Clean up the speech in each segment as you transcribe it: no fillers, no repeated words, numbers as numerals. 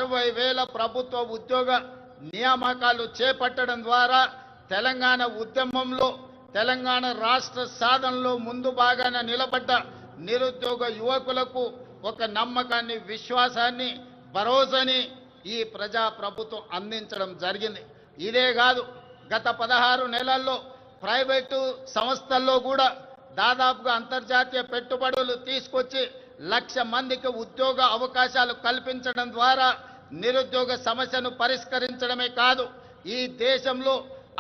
60,000 ప్రభుత్వ ఉద్యోగ నియామకాలు చేపట్టడం ద్వారా తెలంగాణ ఉద్యమంలో తెలంగాణ రాష్ట్ర సాధనలో ముందు భాగాన నిలబడ్డ నిరుద్యోగ యువకులకు ఒక నమ్మకాన్ని, విశ్వాసాన్ని, భరోసాని ఈ ప్రజా ప్రభుత్వం అందించడం జరిగింది. ఇదే కాదు, గత 16 నెలల్లో ప్రైవేటు సంస్థల్లో కూడా దాదాపుగా అంతర్జాతీయ పెట్టుబడులు తీసుకొచ్చి 1,00,000 మందికి ఉద్యోగ అవకాశాలు కల్పించడం ద్వారా నిరుద్యోగ సమస్యను పరిష్కరించడమే కాదు, ఈ దేశంలో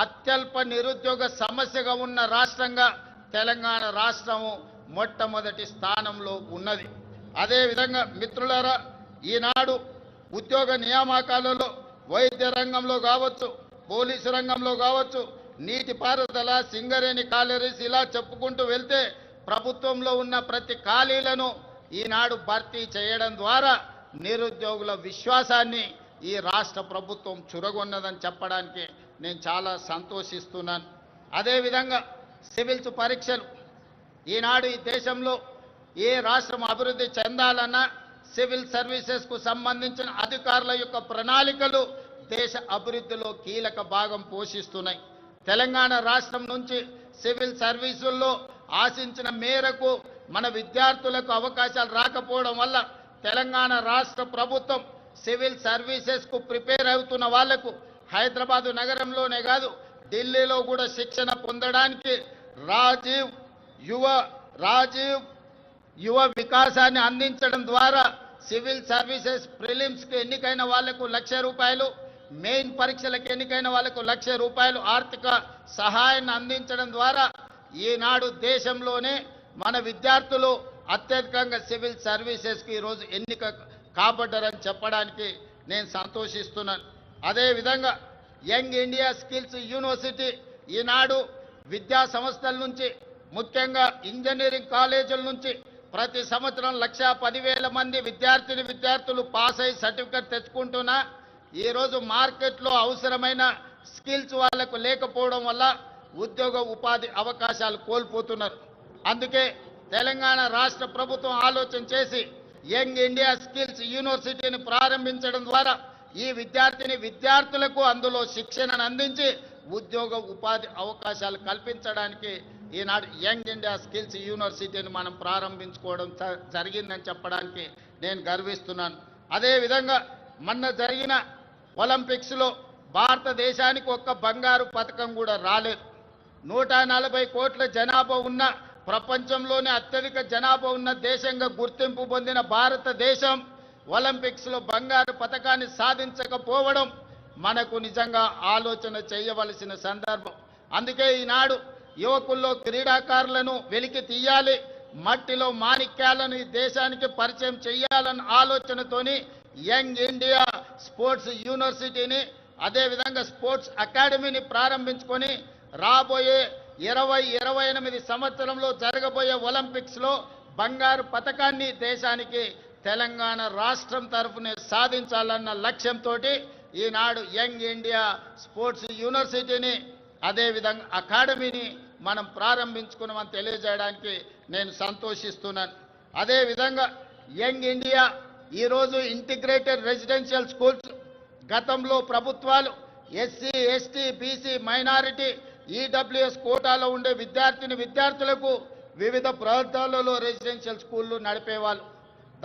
అత్యల్ప నిరుద్యోగ సమస్యగా ఉన్న రాష్ట్రంగా తెలంగాణ రాష్ట్రము మొట్టమొదటి స్థానంలో ఉన్నది. అదేవిధంగా మిత్రులారా, ఈనాడు ఉద్యోగ నియామకాలలో వైద్య రంగంలో కావచ్చు, పోలీసు రంగంలో కావచ్చు, నీటిపారుదల, సింగరేణి కాలరీస్ ఇలా చెప్పుకుంటూ వెళ్తే ప్రభుత్వంలో ఉన్న ప్రతి ఖాళీలను ఈనాడు భర్తీ చేయడం ద్వారా నిరుద్యోగుల విశ్వాసాన్ని ఈ రాష్ట్ర ప్రభుత్వం చురగొన్నదని చెప్పడానికి నేను చాలా సంతోషిస్తున్నాను. అదేవిధంగా సివిల్స్ పరీక్షలు ఈనాడు ఈ దేశంలో ఏ రాష్ట్రం అభివృద్ధి చెందాలన్నా సివిల్ సర్వీసెస్కు సంబంధించిన అధికారుల యొక్క ప్రణాళికలు దేశ అభివృద్ధిలో కీలక భాగం పోషిస్తున్నాయి. తెలంగాణ రాష్ట్రం నుంచి సివిల్ సర్వీసుల్లో ఆశించిన మేరకు మన విద్యార్థులకు అవకాశాలు రాకపోవడం వల్ల తెలంగాణ రాష్ట్ర ప్రభుత్వం సివిల్ సర్వీసెస్కు ప్రిపేర్ అవుతున్న వాళ్లకు హైదరాబాదు నగరంలోనే కాదు ఢిల్లీలో కూడా శిక్షణ పొందడానికి రాజీవ్ యువ వికాసాన్ని అందించడం ద్వారా సివిల్ సర్వీసెస్ ప్రిలిమ్స్కి ఎన్నికైన వాళ్లకు ₹1,00,000, మెయిన్ పరీక్షలకు ఎన్నికైన వాళ్లకు ₹1,00,000 ఆర్థిక సహాయాన్ని అందించడం ద్వారా ఈనాడు దేశంలోనే మన విద్యార్థులు అత్యధికంగా సివిల్ సర్వీసెస్కి ఈరోజు ఎన్నిక కాబడ్డారని చెప్పడానికి నేను సంతోషిస్తున్నాను. అదేవిధంగా యంగ్ ఇండియా స్కిల్స్ యూనివర్సిటీ ఈనాడు విద్యా సంస్థల నుంచి, ముఖ్యంగా ఇంజనీరింగ్ కాలేజీల నుంచి ప్రతి సంవత్సరం 1,10,000 మంది విద్యార్థులు పాస్ అయ్యి సర్టిఫికెట్ తెచ్చుకుంటున్నా ఈరోజు మార్కెట్లో అవసరమైన స్కిల్స్ వాళ్లకు లేకపోవడం వల్ల ఉద్యోగ ఉపాధి అవకాశాలు కోల్పోతున్నారు. అందుకే తెలంగాణ రాష్ట్ర ప్రభుత్వం ఆలోచన చేసి యంగ్ ఇండియా స్కిల్స్ యూనివర్సిటీని ప్రారంభించడం ద్వారా ఈ విద్యార్థులకు అందులో శిక్షణను అందించి ఉద్యోగ ఉపాధి అవకాశాలు కల్పించడానికి ఈనాడు యంగ్ ఇండియా స్కిల్స్ యూనివర్సిటీని మనం ప్రారంభించుకోవడం జరిగిందని చెప్పడానికి నేను గర్విస్తున్నాను. అదేవిధంగా మొన్న జరిగిన ఒలింపిక్స్లో భారతదేశానికి ఒక్క బంగారు పథకం కూడా రాలేదు. 140 కోట్ల జనాభా ఉన్న ప్రపంచంలోనే అత్యధిక జనాభా ఉన్న దేశంగా గుర్తింపు పొందిన భారతదేశం ఒలింపిక్స్లో బంగారు పథకాన్ని సాధించకపోవడం మనకు నిజంగా ఆలోచన చేయవలసిన సందర్భం. అందుకే ఈనాడు యువకుల్లో క్రీడాకారులను వెలికి తీయాలి, మట్టిలో మాణిక్యాలను ఈ దేశానికి పరిచయం చేయాలన్న ఆలోచనతోని యంగ్ ఇండియా స్పోర్ట్స్ యూనివర్సిటీని, అదేవిధంగా స్పోర్ట్స్ అకాడమీని ప్రారంభించుకొని రాబోయే 2028 సంవత్సరంలో జరగబోయే ఒలింపిక్స్లో బంగారు పథకాన్ని దేశానికి తెలంగాణ రాష్ట్రం తరఫునే సాధించాలన్న లక్ష్యంతో ఈనాడు యంగ్ ఇండియా స్పోర్ట్స్ యూనివర్సిటీని, అదేవిధంగా అకాడమీని మనం ప్రారంభించుకున్నామని తెలియజేయడానికి నేను సంతోషిస్తున్నాను. అదేవిధంగా యంగ్ ఇండియా ఈరోజు ఇంటిగ్రేటెడ్ రెసిడెన్షియల్ స్కూల్స్, గతంలో ప్రభుత్వాలు SC, ST, BC, minority, EWS కోటాలో ఉండే విద్యార్థులకు వివిధ ప్రాంతాలలో రెసిడెన్షియల్ స్కూళ్ళు నడిపేవాళ్ళు.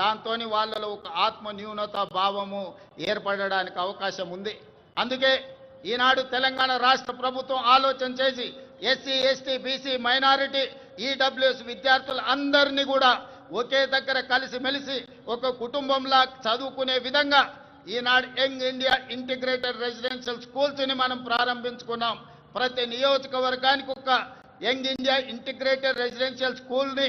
దాంతో వాళ్ళలో ఒక ఆత్మ న్యూనతా భావము ఏర్పడడానికి అవకాశం ఉంది. అందుకే ఈనాడు తెలంగాణ రాష్ట్ర ప్రభుత్వం ఆలోచన చేసి SC, ST, BC, minority, EWS విద్యార్థులు అందరినీ కూడా ఒకే దగ్గర కలిసిమెలిసి ఒక కుటుంబంలా చదువుకునే విధంగా ఈనాడు యంగ్ ఇండియా ఇంటిగ్రేటెడ్ రెసిడెన్షియల్ స్కూల్స్ని మనం ప్రారంభించుకున్నాం. ప్రతి నియోజకవర్గానికి ఒక యంగ్ ఇండియా ఇంటిగ్రేటెడ్ రెసిడెన్షియల్ స్కూల్ని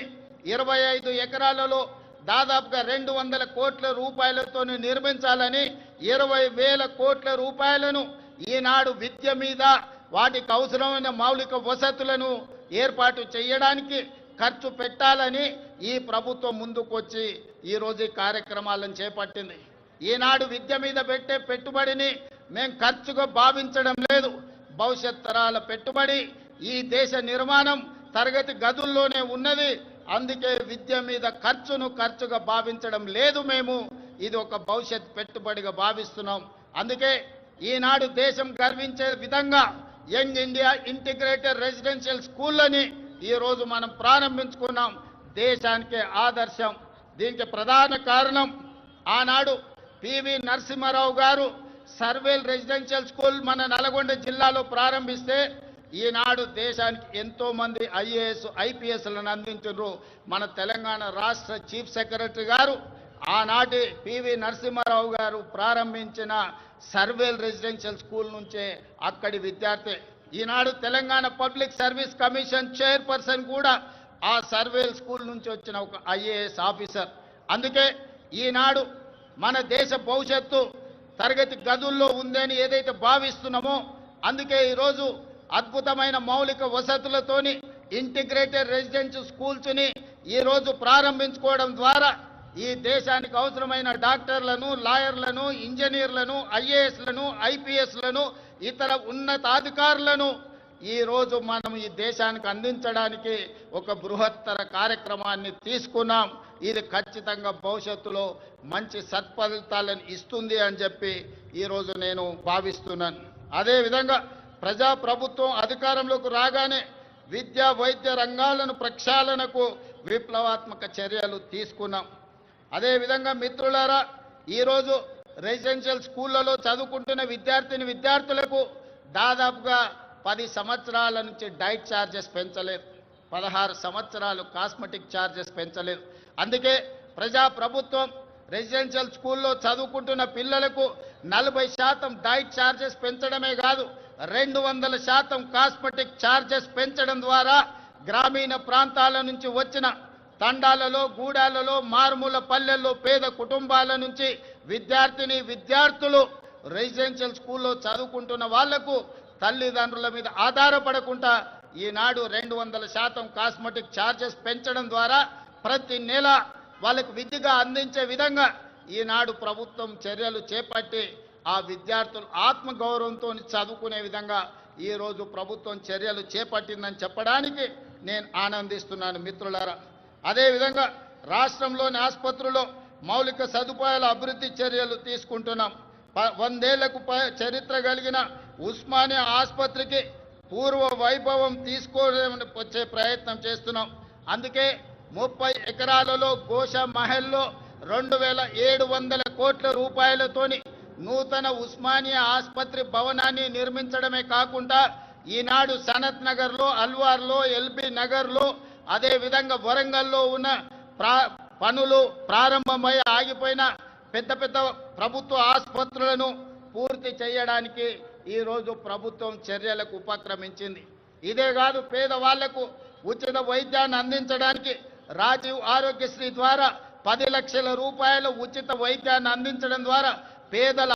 25 ఎకరాలలో దాదాపుగా 200 కోట్ల రూపాయలతో నిర్మించాలని 20,000 కోట్ల రూపాయలను ఈనాడు విద్య మీద, వాటికి అవసరమైన మౌలిక వసతులను ఏర్పాటు చేయడానికి ఖర్చు పెట్టాలని ఈ ప్రభుత్వం ముందుకొచ్చి ఈరోజు ఈ కార్యక్రమాలను చేపట్టింది. ఈనాడు విద్య మీద పెట్టే పెట్టుబడిని మేము ఖర్చుగా భావించడం లేదు, భవిష్యత్ తరాల పెట్టుబడి. ఈ దేశ నిర్మాణం తరగతి గదుల్లోనే ఉన్నది. అందుకే విద్య మీద ఖర్చుగా భావించడం లేదు. మేము ఇది ఒక భవిష్యత్ పెట్టుబడిగా భావిస్తున్నాం. అందుకే ఈనాడు దేశం గర్వించే విధంగా యంగ్ ఇండియా ఇంటిగ్రేటెడ్ రెసిడెన్షియల్ స్కూళ్ళని ఈ రోజు మనం ప్రారంభించుకున్నాం. దేశానికే ఆదర్శం. దీనికి ప్రధాన కారణం ఆనాడు పివి నరసింహారావు గారు సర్వేల్ రెసిడెన్షియల్ స్కూల్ మన నల్గొండ జిల్లాలో ప్రారంభిస్తే ఈనాడు దేశానికి ఎంతో మంది ఐఏఎస్ ఐపీఎస్లను అందించారు. మన తెలంగాణ రాష్ట్ర చీఫ్ సెక్రటరీ గారు ఆనాటి పివి నరసింహారావు గారు ప్రారంభించిన సర్వేల్ రెసిడెన్షియల్ స్కూల్ నుంచే అక్కడి విద్యార్థి. ఈనాడు Telangana public service commission chairperson కూడా ఆ సర్వేల్ స్కూల్ నుంచి వచ్చిన ఒక ఐఏఎస్ ఆఫీసర్. అందుకే ఈనాడు మన దేశ భవిష్యత్తు తరగతి గదుల్లో ఉందని ఏదైతే భావిస్తున్నామో అందుకే ఈరోజు అద్భుతమైన మౌలిక వసతులతోని ఇంటిగ్రేటెడ్ రెసిడెన్షియల్ స్కూల్స్ని ఈరోజు ప్రారంభించుకోవడం ద్వారా ఈ దేశానికి అవసరమైన డాక్టర్లను, లాయర్లను, ఇంజనీర్లను, ఐఏఎస్లను, ఐపీఎస్లను, ఇతర ఉన్నతాధికారులను ఈరోజు మనం ఈ దేశానికి అందించడానికి ఒక బృహత్తర కార్యక్రమాన్ని తీసుకున్నాం. ఇది ఖచ్చితంగా భవిష్యత్తులో మంచి సత్ఫలితాలను ఇస్తుంది అని చెప్పి ఈరోజు నేను భావిస్తున్నాను. అదేవిధంగా ప్రజాప్రభుత్వం అధికారంలోకి రాగానే విద్యా వైద్య రంగాలను ప్రక్షాళనకు విప్లవాత్మక చర్యలు తీసుకున్నాం. అదేవిధంగా మిత్రులారా, ఈరోజు రెసిడెన్షియల్ స్కూళ్లలో చదువుకుంటున్న విద్యార్థులకు దాదాపుగా 10 సంవత్సరాల నుంచి డైట్ ఛార్జెస్ పెంచలేదు, 16 సంవత్సరాలు కాస్మెటిక్ ఛార్జెస్ పెంచలేదు. అందుకే ప్రజాప్రభుత్వం రెసిడెన్షియల్ స్కూల్లో చదువుకుంటున్న పిల్లలకు 40% డైట్ ఛార్జెస్ పెంచడమే కాదు 200% కాస్మెటిక్ ఛార్జెస్ పెంచడం ద్వారా గ్రామీణ ప్రాంతాల నుంచి వచ్చిన తండాలలో, గూడాలలో, మారుమూల పల్లెల్లో పేద కుటుంబాల నుంచి విద్యార్థులు రెసిడెన్షియల్ స్కూల్లో చదువుకుంటున్న వాళ్లకు తల్లిదండ్రుల మీద ఆధారపడకుండా ఈనాడు 200% కాస్మెటిక్ ఛార్జెస్ పెంచడం ద్వారా ప్రతి నెల వాళ్ళకు విద్యగా అందించే విధంగా ఈనాడు ప్రభుత్వం చర్యలు చేపట్టి ఆ విద్యార్థులు ఆత్మగౌరవంతో చదువుకునే విధంగా ఈరోజు ప్రభుత్వం చర్యలు చేపట్టిందని చెప్పడానికి నేను ఆనందిస్తున్నాను మిత్రులారా. అదేవిధంగా రాష్ట్రంలోని ఆసుపత్రుల్లో మౌలిక సదుపాయాల అభివృద్ధి చర్యలు తీసుకుంటున్నాం. 100 ఏళ్లకు చరిత్ర కలిగిన ఉస్మానియా ఆసుపత్రికి పూర్వ వైభవం వచ్చే ప్రయత్నం చేస్తున్నాం. అందుకే 30 ఎకరాలలో గోష మహల్లో 2700 కోట్ల రూపాయలతోని నూతన ఉస్మానియా ఆసుపత్రి భవనాన్ని నిర్మించడమే కాకుండా ఈనాడు సనత్ నగర్లో, అల్వార్లో, ఎల్బీ నగర్లో, అదేవిధంగా వరంగల్లో ఉన్న పనులు ప్రారంభమై ఆగిపోయిన పెద్ద పెద్ద ప్రభుత్వ ఆసుపత్రులను పూర్తి చేయడానికి ఈరోజు ప్రభుత్వం చర్యలకు ఉపక్రమించింది. ఇదే కాదు, పేదవాళ్లకు ఉచిత వైద్యాన్ని అందించడానికి రాజీవ్ ఆరోగ్యశ్రీ ద్వారా 10 లక్షల రూపాయల ఉచిత వైద్యాన్ని అందించడం ద్వారా పేదల